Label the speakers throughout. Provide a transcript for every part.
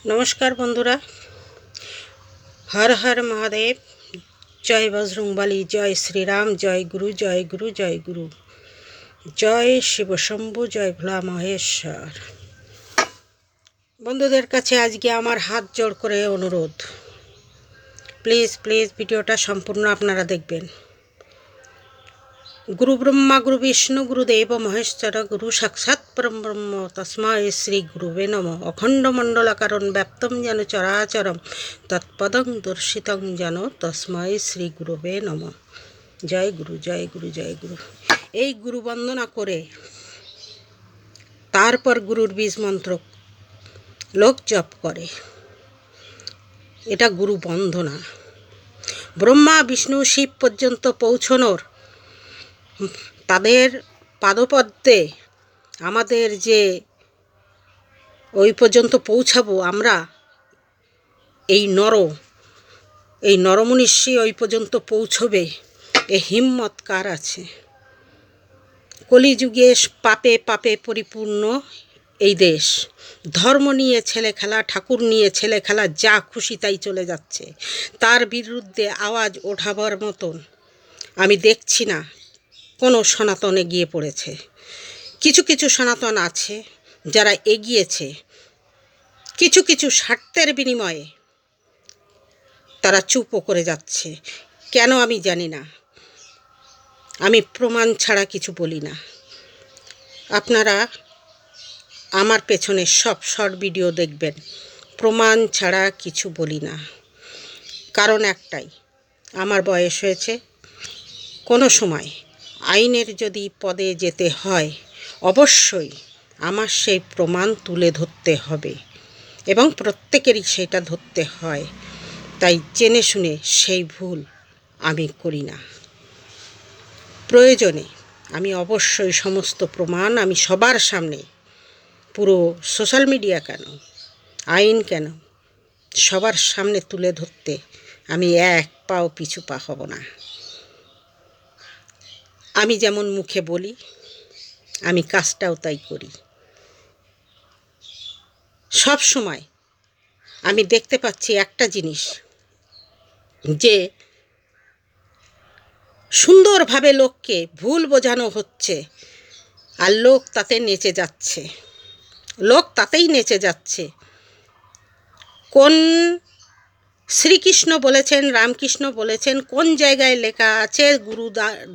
Speaker 1: নমস্কার বন্ধুরা, হর হর মহাদেব, জয় বজরংবলী, জয় শ্রীরাম, জয় গুরু, জয় গুরু, জয় গুরু, জয় শিবশম্ভু, জয় ভোলা মহেশ্বর। বন্ধুদের কাছে আজকে আমার হাত জোড় করে অনুরোধ, প্লিজ প্লিজ ভিডিওটা সম্পূর্ণ আপনারা দেখবেন। গুরু ব্রহ্মা গুরু বিষ্ণু গুরুদেব মহেশ্বর, গুরু সাক্ষাৎ পরম ব্রহ্ম তস্মাৎ শ্রী গুরুবে নমঃ। অখণ্ড মণ্ডলাকারং ব্যাপ্তং যেন চরাচরম তৎপদং দর্শিতং যেন তস্মাৎ শ্রী গুরুবে নমঃ। জয় গুরু, জয় গুরু, জয় গুরু। এই গুরু বন্দনা করে তারপর গুরুর বীজ মন্ত্র লোক জপ করে, এটা গুরু বন্দনা। ব্রহ্মা বিষ্ণু শিব পর্যন্ত পৌঁছনোর তাদের পাদপদ্মে আমাদের যে ওই পর্যন্ত পৌঁছাবো আমরা, এই নরমনীষী ওই পর্যন্ত পৌঁছবে, এ হিম্মত কার আছে? কলিযুগে পাপে পাপে পরিপূর্ণ এই দেশ, ধর্ম নিয়ে ছেলে খেলা, ঠাকুর নিয়ে ছেলে খেলা, যা খুশি তাই চলে যাচ্ছে। তার বিরুদ্ধে আওয়াজ ওঠাবার মতন আমি দেখছি না কোনো সনাতন এগিয়ে পড়েছে। কিছু কিছু সনাতন আছে যারা এগিয়েছে, কিছু কিছু স্বার্থের বিনিময়ে তারা চুপও করে যাচ্ছে। কেন আমি জানি না, আমি প্রমাণ ছাড়া কিছু বলি না। আপনারা আমার পেছনে সব শর্ট ভিডিও দেখবেন, প্রমাণ ছাড়া কিছু বলি না। কারণ একটাই, আমার বয়স হয়েছে, কোনো সময় আইনের যদি পদে যেতে হয় অবশ্যই আমার সেই প্রমাণ তুলে ধরতে হবে এবং প্রত্যেকেরই সেটা ধরতে হয়। তাই জেনে শুনে সেই ভুল আমি করি না। প্রয়োজনে আমি অবশ্যই সমস্ত প্রমাণ আমি সবার সামনে, পুরো সোশ্যাল মিডিয়া কেন, আইন কেন, সবার সামনে তুলে ধরতে আমি এক পাও পিছু পা হব না। আমি যেমন মুখে বলি, আমি কাজটাও তাই করি। সব সময় আমি দেখতে পাচ্ছি একটা জিনিস, যে সুন্দরভাবে লোককে ভুল বোঝানো হচ্ছে আর লোক তাতে নেচে যাচ্ছে, লোক তাতেই নেচে যাচ্ছে। কোন শ্রীকৃষ্ণ বলেছেন, রামকৃষ্ণ বলেছেন, কোন জায়গায় লেখা আছে গুরু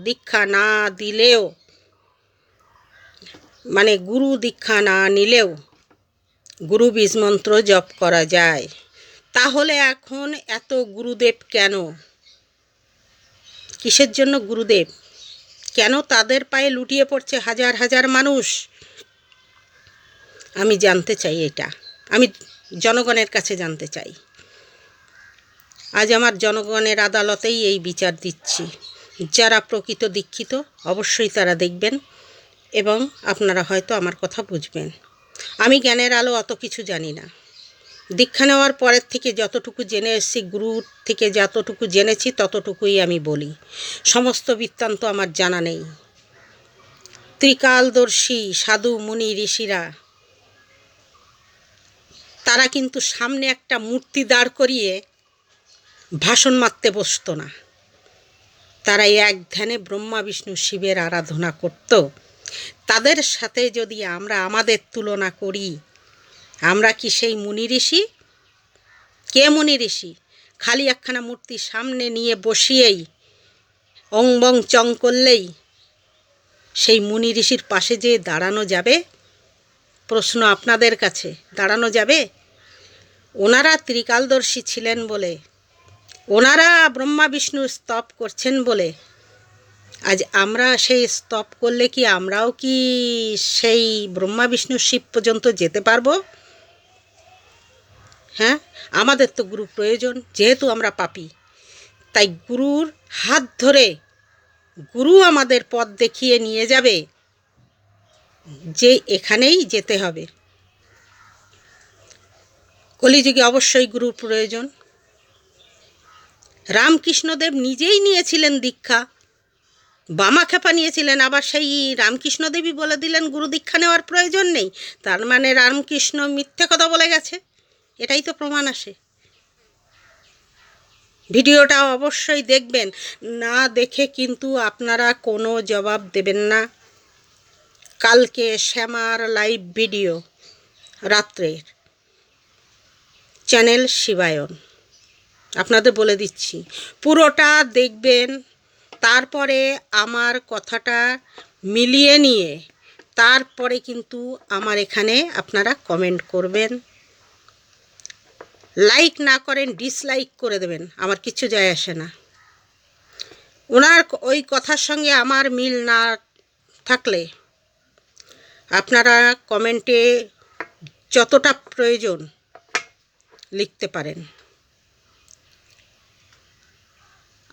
Speaker 1: দীক্ষা না দিলেও, মানে গুরু দীক্ষা না নিলেও গুরু বীজ মন্ত্র জপ করা যায়? তাহলে এখন এত গুরুদেব কেন? কিসের জন্য গুরুদেব? কেন তাদের পায়ে লুটিয়ে পড়ছে হাজার হাজার মানুষ? আমি জানতে চাই, এটা আমি জনগণের কাছে জানতে চাই। আজ আমার জনগণের আদালতেই এই বিচার দিচ্ছি। যারা প্রকৃত দীক্ষিত অবশ্যই তারা দেখবেন এবং আপনারা হয়তো আমার কথা বুঝবেন। আমি জ্ঞানের আলো অত কিছু জানি না। দীক্ষা নেওয়ার পরের থেকে যতটুকু জেনে এসেছি, গুরুর থেকে যতটুকু জেনেছি ততটুকুই আমি বলি। সমস্ত বৃত্তান্ত আমার জানা নেই। ত্রিকালদর্শী সাধু মুনি ঋষিরা তারা কিন্তু সামনে একটা মূর্তি দাঁড় করিয়ে ভাষণ মারতে বসতো না। তারা এক ধ্যানে ব্রহ্মা বিষ্ণু শিবের আরাধনা করত। তাদের সাথে যদি আমরা আমাদের তুলনা করি, আমরা কি সেই মুনি ঋষি? কে মুনি ঋষি? খালি একখানা মূর্তি সামনে নিয়ে বসিয়েই অং বং চং করলেই সেই মুনি ঋষির পাশে যে দাঁড়ানো যাবে? প্রশ্ন আপনাদের কাছে, দাঁড়ানো যাবে? ওনারা ত্রিকালদর্শী ছিলেন বলে, ওনারা ব্রহ্মা বিষ্ণু স্তব করছেন বলে আজ আমরা সেই স্তব করলে কি আমরাও কি সেই ব্রহ্মা বিষ্ণু শিব পর্যন্ত যেতে পারবো? হ্যাঁ, আমাদের তো গুরু প্রয়োজন। যেহেতু আমরা পাপী, তাই গুরুর হাত ধরে গুরু আমাদের পথ দেখিয়ে নিয়ে যাবে যে এখানেই যেতে হবে। কলিযুগে অবশ্যই গুরুর প্রয়োজন। রামকৃষ্ণদেব নিজেই নিয়েছিলেন দীক্ষা, বামাখ্যাপা নিয়েছিলেন, আবার সেই রামকৃষ্ণদেবই বলে দিলেন গুরু দীক্ষা নেওয়ার প্রয়োজন নেই। তার মানে রামকৃষ্ণ মিথ্যে কথা বলে গেছে। এটাই তো প্রমাণ আসে। ভিডিওটা অবশ্যই দেখবেন, না দেখে কিন্তু আপনারা কোনো জবাব দেবেন না। কালকে শ্যামার লাইভ ভিডিও রাত্রের, চ্যানেল শিবায়ন, আপনাদের বলে দিচ্ছি পুরোটা দেখবেন। তারপরে আমার কথাটা মিলিয়ে নিয়ে তারপরে কিন্তু আমার এখানে আপনারা কমেন্ট করবেন। লাইক না করেন ডিসলাইক করে দেবেন, আমার কিচ্ছু যায় আসে না। ওনার ওই কথার সঙ্গে আমার মিল না থাকলে আপনারা কমেন্টে যতটা প্রয়োজন লিখতে পারেন।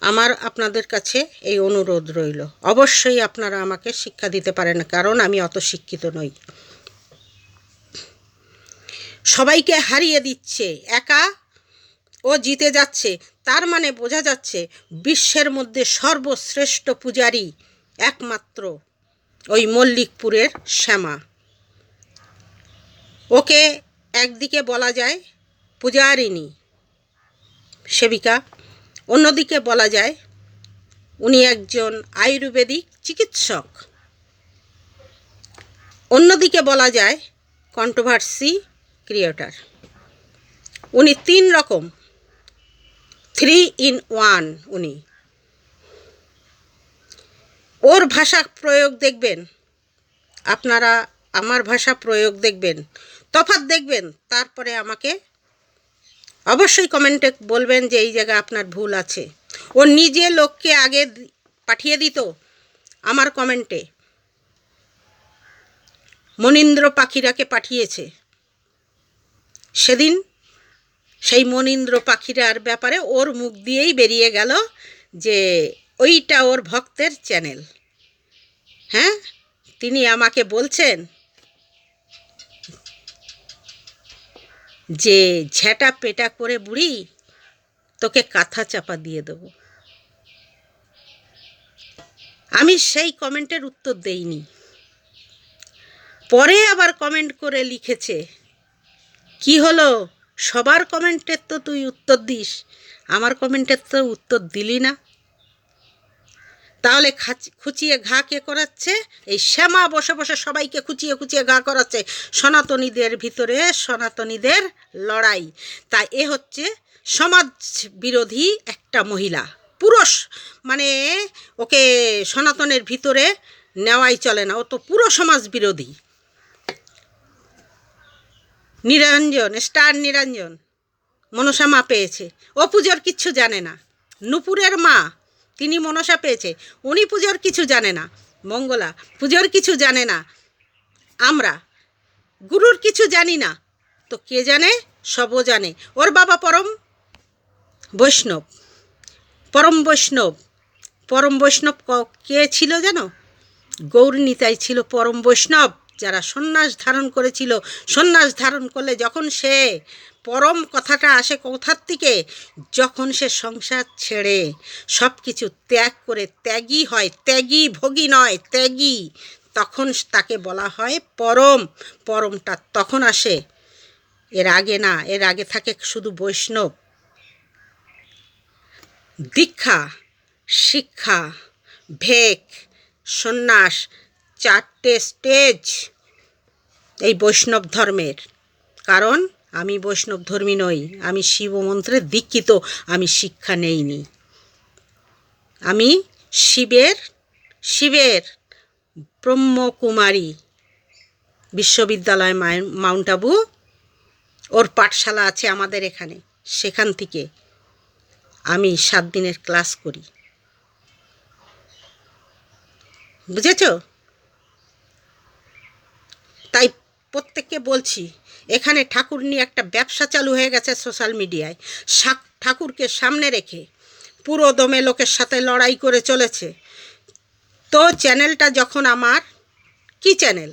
Speaker 1: আমার আপনাদের কাছে এই অনুরোধ রইল, অবশ্যই আপনারা আমাকে শিক্ষা দিতে পারেন, কারণ আমি অত শিক্ষিত নই। সবাইকে হারিয়ে দিচ্ছে, একা ও জিতে যাচ্ছে, তার মানে বোঝা যাচ্ছে বিশ্বের মধ্যে সর্বশ্রেষ্ঠ পূজারী একমাত্র ওই মল্লিকপুরের শ্যামা। ওকে একদিকে বলা যায় পূজারিণী সেবিকা, অন্যদিকে বলা যায় উনি একজন আয়ুর্বেদিক চিকিৎসক, অন্যদিকে বলা যায় কন্ট্রোভার্সি ক্রিয়েটর। উনি 3 রকম, 3 in 1। উনি ওর ভাষা প্রয়োগ দেখবেন, আপনারা আমার ভাষা প্রয়োগ দেখবেন, তফাৎ দেখবেন, তারপরে আমাকে অবশ্যই কমেন্টে বলবেন যে এই জায়গায় আপনার ভুল আছে। ও নিজে লোককে আগে পাঠিয়ে দিত আমার কমেন্টে, মনীন্দ্র পাখিরাকে পাঠিয়েছে। সেদিন সেই মনীন্দ্র পাখিরার ব্যাপারে ওর মুখ দিয়েই বেরিয়ে গেল যে ওইটা ওর ভক্তের চ্যানেল। হ্যাঁ, তিনি আমাকে বলছেন যে ঝ্যাঁটা পেটা করে বুড়ি, তোকে কাঁথা চাপা দিয়ে দেবো। আমি সেই কমেন্টের উত্তর দেইনি, পরে আবার কমেন্ট করে লিখেছে, কি হলো সবার কমেন্টের তো তুই উত্তর দিস, আমার কমেন্টের তো উত্তর দিলি না। তাহলে খুচিয়ে ঘা কে করাচ্ছে? এই শ্যামা বসে বসে সবাইকে খুচিয়ে খুচিয়ে ঘা করাচ্ছে। সনাতনীদের ভিতরে সনাতনীদের লড়াই, তাই এ হচ্ছে সমাজ বিরোধী একটা মহিলা, পুরুষ, মানে ওকে সনাতনের ভিতরে নেওয়াই চলে না, ও তো পুরো সমাজ বিরোধী। নিরঞ্জন, স্টার নিরঞ্জন মনসা মা পেয়েছে, ও পুজোর কিচ্ছু জানে না। নুপুরের মা, তিনি মনসা পেয়েছে, উনি পুজোর কিছু জানে না। মঙ্গলা পুজোর কিছু জানে না। আমরা গুরুর কিছু জানি না, তো কে জানে? সবও জানে। ওর বাবা পরম বৈষ্ণব, পরম বৈষ্ণব। পরম বৈষ্ণব কে ছিল জানো? গৌরনীতাই ছিল পরম বৈষ্ণব, যারা সন্ন্যাস ধারণ করেছিল। সন্ন্যাস ধারণ করলে যখন সে পরম কথাটা আসে কোথার থেকে, যখন সে সংসার ছেড়ে সব কিছু ত্যাগ করে ত্যাগী হয়, ত্যাগী ভোগী নয়, ত্যাগী, তখন তাকে বলা হয় পরম। পরমটা তখন আসে, এর আগে না। এর আগে থাকে শুধু বৈষ্ণব। দীক্ষা, শিক্ষা, ভেক, সন্ন্যাস, 4টে স্টেজ এই বৈষ্ণব ধর্মের। কারণ আমি বৈষ্ণব ধর্মী নই, আমি শিব মন্ত্রে দীক্ষিত, আমি শিক্ষা নেইনি। আমি শিবের ব্রহ্মকুমারী বিশ্ববিদ্যালয় মাউন্ট আবু, ওর পাঠশালা আছে আমাদের এখানে, সেখান থেকে আমি 7 দিনের ক্লাস করি, বুঝেছ? তাই প্রত্যেককে বলছি, এখানে ঠাকুর নিয়ে একটা ব্যবসা চালু হয়ে গেছে সোশ্যাল মিডিয়ায়। ঠাকুরকে সামনে রেখে পুরো দমে লোকের সাথে লড়াই করে চলেছে। তো চ্যানেলটা যখন আমার, কি চ্যানেল?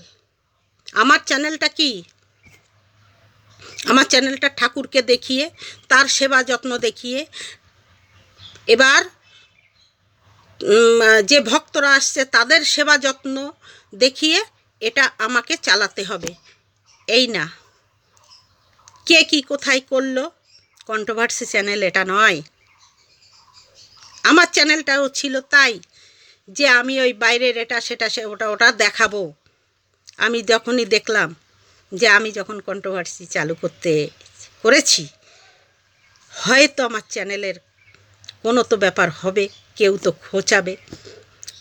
Speaker 1: আমার চ্যানেলটা কি? আমার চ্যানেলটা ঠাকুরকে দেখিয়ে, তার সেবা যত্ন দেখিয়ে, এবার যে ভক্তরা আসছে তাদের সেবা যত্ন দেখিয়ে এটা আমাকে চালাতে হবে, এই না। কে কি কোথায় করলো, কন্ট্রোভার্সি চ্যানেল এটা নয়। আমার চ্যানেলটাও ছিল তাই যে আমি ওই বাইরের এটা সেটা ওটা দেখাবো। আমি যখনই দেখলাম যে আমি যখন কন্ট্রোভার্সি চালু করেছি, হয়তো আমার চ্যানেলের কোনো তো ব্যাপার হবে, কেউ তো খোঁচাবে,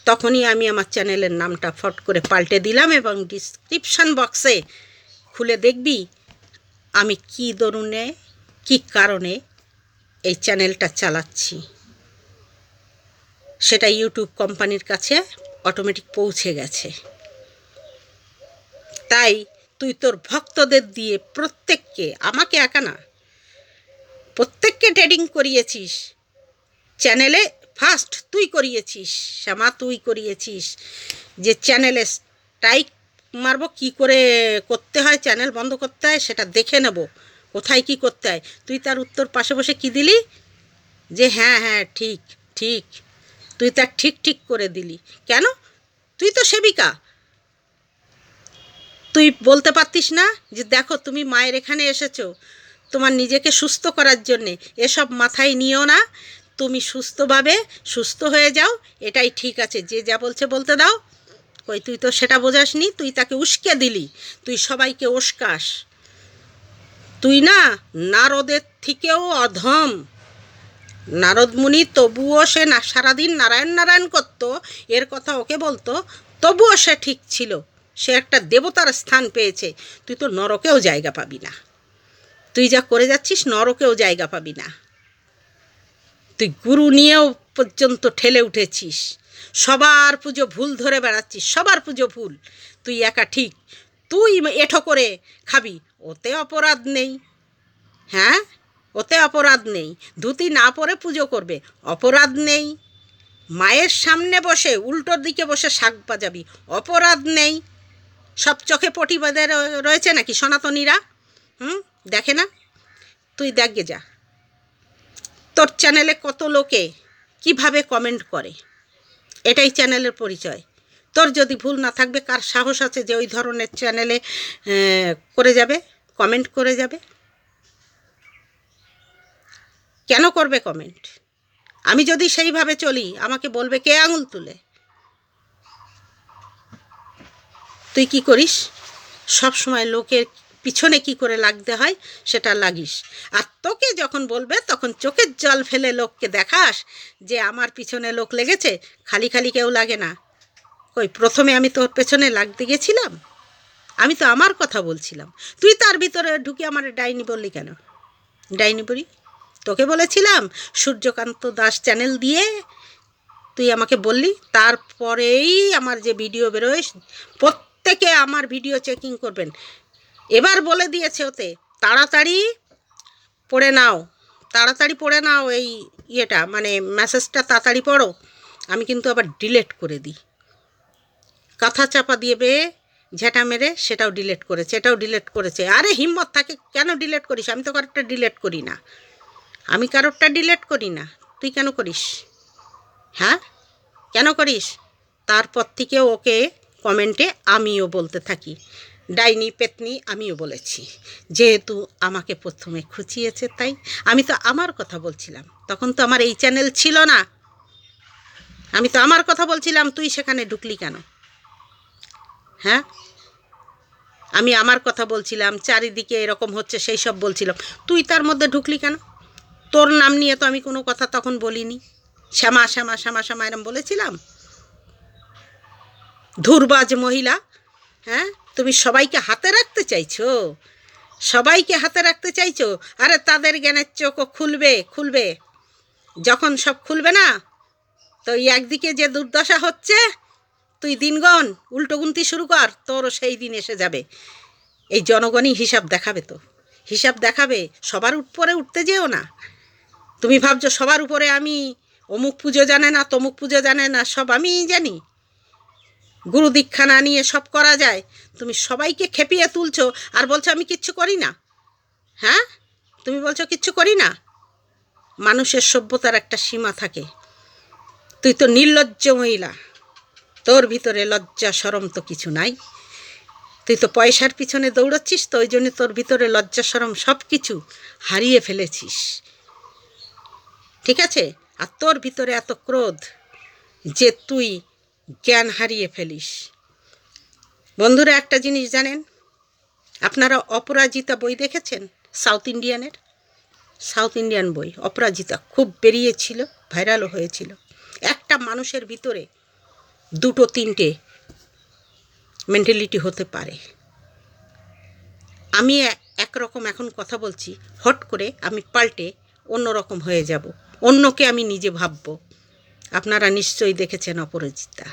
Speaker 1: তখনই আমি আমার চ্যানেলের নামটা ফট করে পাল্টে দিলাম এবং ডিসক্রিপশান বক্সে খুলে দেখবি আমি কী দরুনে কী কারণে এই চ্যানেলটা চালাচ্ছি, সেটা ইউটিউব কোম্পানির কাছে অটোমেটিক পৌঁছে গেছে। তাই তুই তোর ভক্তদের দিয়ে প্রত্যেককে, আমাকে একা না, প্রত্যেককে ট্রেডিং করিয়েছিস চ্যানেলে। ফার্স্ট তুই করিয়েছিস শ্যামা, তুই করিয়েছিস যে চ্যানেলে স্ট্রাইক মারবো, কী করে করতে হয়, চ্যানেল বন্ধ করতে হয় সেটা দেখে নেব, কোথায় কি করতে হয়। তুই তার উত্তর পাশে বসে কি দিলি যে হ্যাঁ হ্যাঁ ঠিক ঠিক, তুই তার ঠিক ঠিক করে দিলি। কেন? তুই তো সেবিকা, তুই বলতে পারতিস না যে দেখো তুমি মায়ের এখানে এসেছো তোমার নিজেকে সুস্থ করার জন্যে, এসব মাথায় নিও না, তুমি সুস্থভাবে সুস্থ হয়ে যাও, এটাই ঠিক আছে, যে যা বলছে বলতে দাও। কই তুই তো সেটা বোঝাসনি, তুই তাকে উস্কে দিলি, তুই সবাইকে উস্কাস। তুই না নারদের থেকেও অধম। নারদ মুনি তবুও সে না সারাদিন নারায়ণ নারায়ণ করতো, এর কথা ওকে বলতো, তবুও সে ঠিক ছিল, সে একটা দেবতার স্থান পেয়েছে। তুই তো নরকেও জায়গা পাবি না, তুই যা করে যাচ্ছিস নরকেও জায়গা পাবি না। তুই গুরু নিয়েও পর্যন্ত ঠেলে উঠেছিস, সবার পুজো ভুল ধরে বেড়াচ্ছিস, সবার পুজো ভুল, তুই একা ঠিক, তুই এঠো করে খাবি, ওতে অপরাধ নেই। হ্যাঁ, ওতে অপরাধ নেই। ধুতি না পরে পুজো করবে, অপরাধ নেই। মায়ের সামনে বসে উল্টোর দিকে বসে শাক বাজাবি, অপরাধ নেই। সব চোখে পটি বেঁধে রয়েছে নাকি সনাতনীরা? দেখে না? তুই দেখগে যা তোর চ্যানেলে কত লোকে কিভাবে কমেন্ট করে, এটাই চ্যানেলের পরিচয়। তোর যদি ভুল না থাকবে, কার সাহস আছে যে ওই ধরনের চ্যানেলে করে যাবে, কমেন্ট করে যাবে? কেন করবে কমেন্ট? আমি যদি সেইভাবে চলি আমাকে বলবে কে আঙুল তুলে? তুই কি করিস? সব সময় লোকের পিছনে কি করে লাগতে হয় সেটা লাগিস, আর তোকে যখন বলবে তখন চোখের জল ফেলে লোককে দেখাস যে আমার পিছনে লোক লেগেছে। খালি খালি কেউ লাগে না। কই প্রথমে আমি তোর পেছনে লাগতে গেছিলাম? আমি তো আমার কথা বলছিলাম, তুই তার ভিতরে ঢুকে আমার ডাইনি বললি কেন? ডাইনি বলি তোকে বলেছিলাম সূর্যকান্ত দাস চ্যানেল দিয়ে, তুই আমাকে বললি, তারপরেই আমার যে ভিডিও বেরোয় প্রত্যেকে আমার ভিডিও চেকিং করবেন। এবার বলে দিয়েছে ওতে তাড়াতাড়ি পড়ে নাও, তাড়াতাড়ি পড়ে নাও, এই ইয়েটা মানে মেসেজটা তাড়াতাড়ি পড়ো। আমি কিন্তু আবার ডিলেট করে দিই, কাঁথা চাপা দিয়ে ঝেঁটা মেরে সেটাও ডিলেট করেছে, এটাও ডিলেট করেছে। আরে হিম্মত থাকে কেন ডিলেট করিস? আমি তো কারোরটা ডিলেট করি না, আমি কারোরটা ডিলেট করি না, তুই কেন করিস? হ্যাঁ কেন করিস? তারপর থেকে ওকে কমেন্টে আমিও বলতে থাকি ডাইনি পেতনি, আমিও বলেছি, যেহেতু আমাকে প্রথমে খুঁচিয়েছে তাই। আমি তো আমার কথা বলছিলাম, তখন তো আমার এই চ্যানেল ছিল না, আমি তো আমার কথা বলছিলাম, তুই সেখানে ঢুকলি কেন? হ্যাঁ, আমি আমার কথা বলছিলাম, চারিদিকে এরকম হচ্ছে সেই সব বলছিলাম, তুই তার মধ্যে ঢুকলি কেন? তোর নাম নিয়ে তো আমি কোনো কথা তখন বলিনি। শ্যামা শ্যামা শ্যামা শ্যামা এরম বলেছিলাম? ধুরবাজ মহিলা, হ্যাঁ, তুমি সবাইকে হাতে রাখতে চাইছো, সবাইকে হাতে রাখতে চাইছো। আরে তাদের জ্ঞানের চোখও খুলবে যখন সব খুলবে না, তো একদিকে যে দুর্দশা হচ্ছে, তুই দিনগণ উল্টো গুনতি শুরু কর, তোরও সেই দিন এসে যাবে। এই জনগণই হিসাব দেখাবে, তো হিসাব দেখাবে। সবার উপরে উঠতে যেও না। তুমি ভাবছো সবার উপরে আমি অমুক পুজো জানে না তমুক পুজো জানে না, সব আমিই জানি, গুরু দীক্ষা না নিয়ে সব করা যায়। তুমি সবাইকে খেপিয়ে তুলছো আর বলছো আমি কিচ্ছু করি না। হ্যাঁ, তুমি বলছো কিচ্ছু করি না। মানুষের সভ্যতার একটা সীমা থাকে। তুই তো নির্লজ্জ মহিলা, তোর ভিতরে লজ্জা শরম তো কিছু নাই। তুই তো পয়সার পিছনে দৌড়াচ্ছিস, তো ওই জন্য তোর ভিতরে লজ্জা শরম সব কিছু হারিয়ে ফেলেছিস, ঠিক আছে? আর তোর ভিতরে এত ক্রোধ যে তুই জ্ঞান হারিয়ে ফেলিস। বন্ধুরা, একটা জিনিস জানেন, আপনারা অপরাজিতা বই দেখেছেন? সাউথ ইন্ডিয়ান বই অপরাজিতা খুব বেরিয়েছিল, ভাইরালও হয়েছিল। একটা মানুষের ভিতরে দুটো তিনটে মেন্টালিটি হতে পারে। আমি একরকম এখন কথা বলছি, হট করে আমি পাল্টে অন্যরকম হয়ে যাব, অন্যকে আমি নিজে ভাবব। আপনারা নিশ্চয়ই দেখেছেন অপরাজিতা।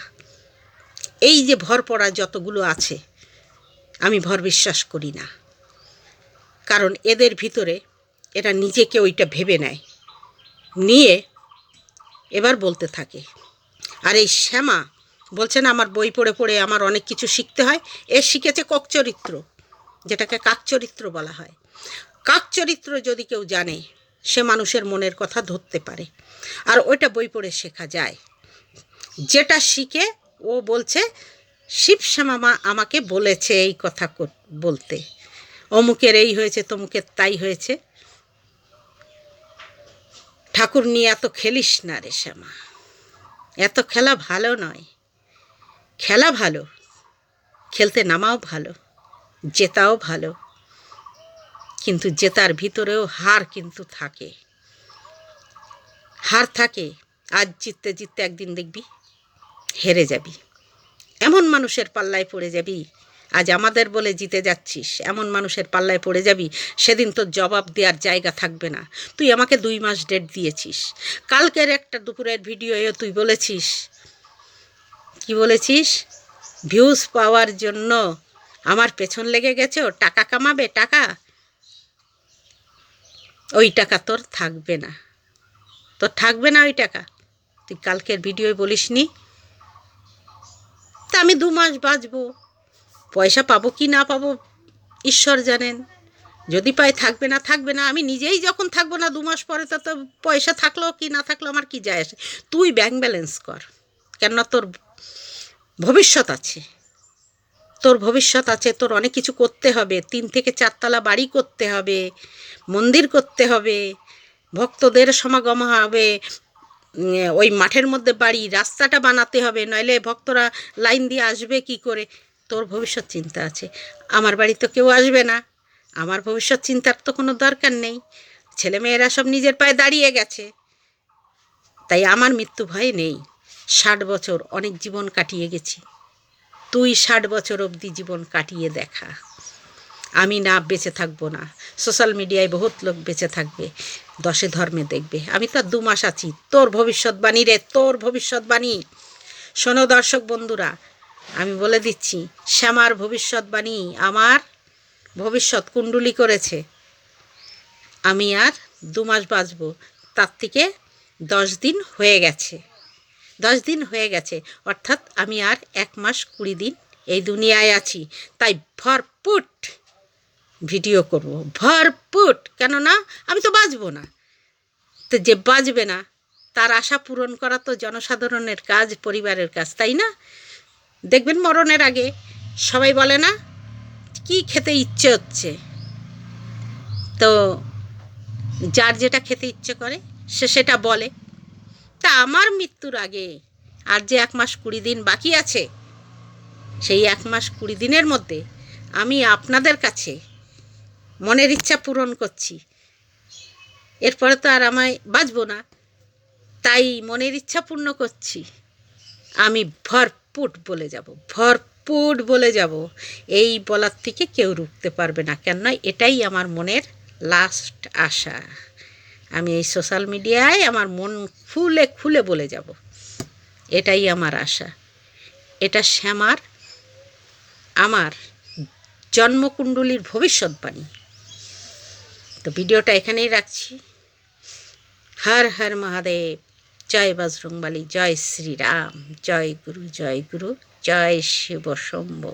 Speaker 1: এই যে ভর পড়া যতগুলো আছে, আমি ভর বিশ্বাস করি না, কারণ এদের ভিতরে এরা নিজেকে ওইটা ভেবে নেয়, নিয়ে এবার বলতে থাকে। আর এই শ্যামা বলছে না আমার বই পড়ে পড়ে আমার অনেক কিছু শিখতে হয়, এ শিখেছে কাকচরিত্র, যেটাকে কাকচরিত্র বলা হয়। কাকচরিত্র যদি কেউ জানে, সে মানুষের মনের কথা ধরতে পারে, আর ওইটা বই পড়ে শেখা যায়। যেটা শিখে ও বলছে শিব শ্যামা আমাকে বলেছে এই কথা বলতে, অমুকের এই হয়েছে, তমুকের তাই হয়েছে। ঠাকুর নিয়ে এত খেলিস না রে শ্যামা, এত খেলা ভালো নয়। খেলা ভালো, খেলতে নামাও ভালো, জেতাও ভালো, কিন্তু জেতার ভিতরেও হার কিন্তু থাকে, হার থাকে। আজ জিততে জিততে একদিন দেখবি হেরে যাবি, এমন মানুষের পাল্লায় পড়ে যাবি। আজ আমাদের বলে জিতে যাচ্ছিস, এমন মানুষের পাল্লায় পড়ে যাবি, সেদিন তোর জবাব দেওয়ার জায়গা থাকবে না। তুই আমাকে 2 মাস ডেট দিয়েছিস, কালকের একটা দুপুরের ভিডিওয়ে তুই বলেছিস, কি বলেছিস? ভিউজ পাওয়ার জন্য আমার পেছন লেগে গেছো, টাকা কামাবে, টাকা, ওই টাকা তোর থাকবে না, তোর থাকবে না ওই টাকা। তুই কালকের ভিডিওয় বলিসনি? তা আমি 2 মাস বাঁচবো, পয়সা পাবো কি না পাবো ঈশ্বর জানেন, যদি পাই থাকবে না থাকবে না, আমি নিজেই যখন থাকবো না 2 মাস পরে, তো পয়সা থাকলো কি না থাকলো আমার কি যায় আসে। তুই ব্যাংক ব্যালেন্স কর, কেননা তোর ভবিষ্যৎ আছে, তোর ভবিষ্যৎ আছে, তোর অনেক কিছু করতে হবে, 3 থেকে 4 তলা বাড়ি করতে হবে, মন্দির করতে হবে, ভক্তদের সমাগম হবে, ওই মাঠের মধ্যে বাড়ি, রাস্তাটা বানাতে হবে, নইলে ভক্তরা লাইন দিয়ে আসবে কি করে। তোর ভবিষ্যৎ চিন্তা আছে, আমার বাড়ি তো কেউ আসবে না, আমার ভবিষ্যৎ চিন্তার তো কোনো দরকার নেই, ছেলেমেয়েরা সব নিজের পায়ে দাঁড়িয়ে গেছে, তাই আমার মৃত্যু ভয় নেই। 60 বছর অনেক জীবন কাটিয়ে গেছি, তুই 60 বছর অবধি জীবন কাটিয়ে দেখা, আমি না বেঁচে থাকবো না, সোশ্যাল মিডিয়ায় বহুত লোক বেঁচে থাকবে, 10 ধর্মে দেখবে, আমি তো 2 মাস আছি। তোর ভবিষ্যৎবাণী রে, তোর ভবিষ্যৎবাণী শোনো দর্শক বন্ধুরা, আমি বলে দিচ্ছি, শ্যামার ভবিষ্যৎবাণী আমার ভবিষ্যৎ কুণ্ডলী করেছে, আমি আর 2 মাস বাঁচবো, তার থেকে 10 দিন হয়ে গেছে, 10 দিন হয়ে গেছে, অর্থাৎ আমি আর 1 মাস 20 দিন এই দুনিয়ায় আছি। তাই ভরপুট ভিডিও করব, ভরপুট, কেননা আমি তো বাঁচবো না, তো যে বাঁচবে না তার আশা পূরণ করা তো জনসাধারণের কাজ, পরিবারের কাজ, তাই না? দেখবেন মরণের আগে সবাই বলে না কি খেতে ইচ্ছে হচ্ছে, তো যার যেটা খেতে ইচ্ছে করে সে সেটা বলে। তা আমার মৃত্যুর আগে আর যে 1 মাস 20 দিন বাকি আছে, সেই 1 মাস 20 দিনের মধ্যে আমি আপনাদের কাছে মনের ইচ্ছা পূরণ করছি, এরপরে তো আর আমায় বাঁচবো না, তাই মনের ইচ্ছা পূর্ণ করছি, আমি ভরপুট বলে যাব, ভরপুট বলে যাব, এই বলার থেকে কেউ রুখতে পারবে না, কেননা এটাই আমার মনের লাস্ট আশা। আমি এই সোশ্যাল মিডিয়ায় আমার মন খুলে খুলে বলে যাব, এটাই আমার আশা, এটা শ্যামার আমার জন্মকুণ্ডলীর ভবিষ্যৎবাণী। তো ভিডিওটা এখানেই রাখছি। হর হর মহাদেব, জয় বজরংবলী, জয় শ্রীরাম, জয় গুরু, জয় গুরু, জয় শিব শম্ভু।